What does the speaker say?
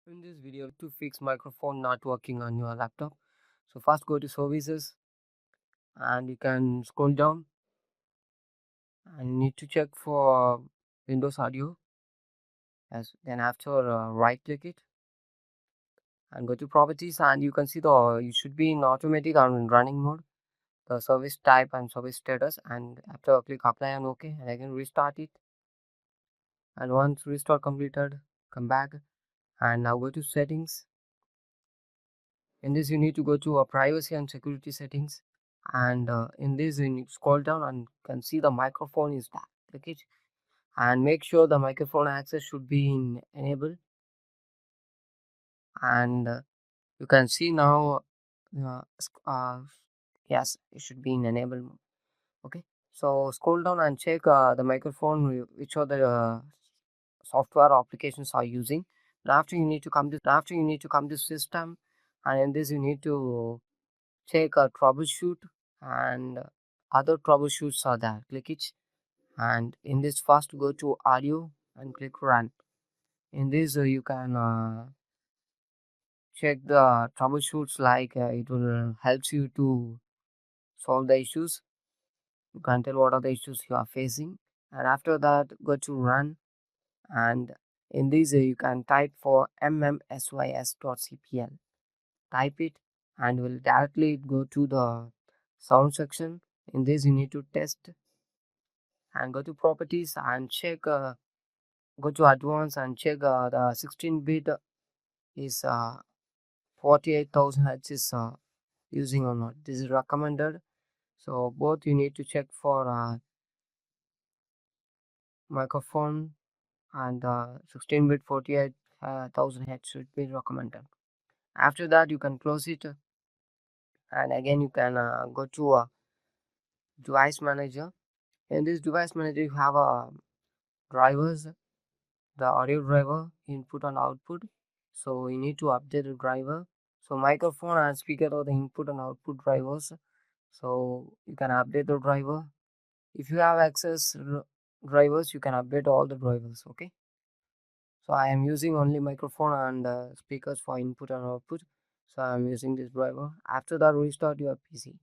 In this video to fix microphone not working on your laptop. So first go to services and you can scroll down and you need to check for Windows Audio. As then after right click it and go to properties, and you can see you should be in automatic or in running mode, the service type and service status, and after click apply and OK, and again restart it. And once restart completed, come back and now go to settings. In this you need to go to privacy and security settings, and in this you need to scroll down and can see the microphone is that. Click it and make sure the microphone access should be in enable, and you can see now yes, it should be in enable mode. Okay, so scroll down and check the microphone which are the software applications are using. After you need to come to system, and in this you need to check a troubleshoot, and other troubleshoots are there. Click it, and in this first go to audio and click run. In this you can check the troubleshoots, like it will helps you to solve the issues. You can tell what are the issues you are facing, and after that go to run, and in this you can type for mmsys.cpl. Type it and will directly go to the sound section. In this you need to test and go to properties and check go to advanced and check the 16-bit is 48,000 hertz is using or not. This is recommended, so both you need to check for microphone, and 16-bit 48,000 hertz should be recommended. After that you can close it, and again you can go to device manager. In this device manager you have drivers, the audio driver, input and output. So you need to update the driver. So microphone and speaker are the input and output drivers, so you can update the driver. If you have access drivers, you can update all the drivers. Okay, so I am using only microphone and speakers for input and output, so I am using this driver. After that, restart your PC.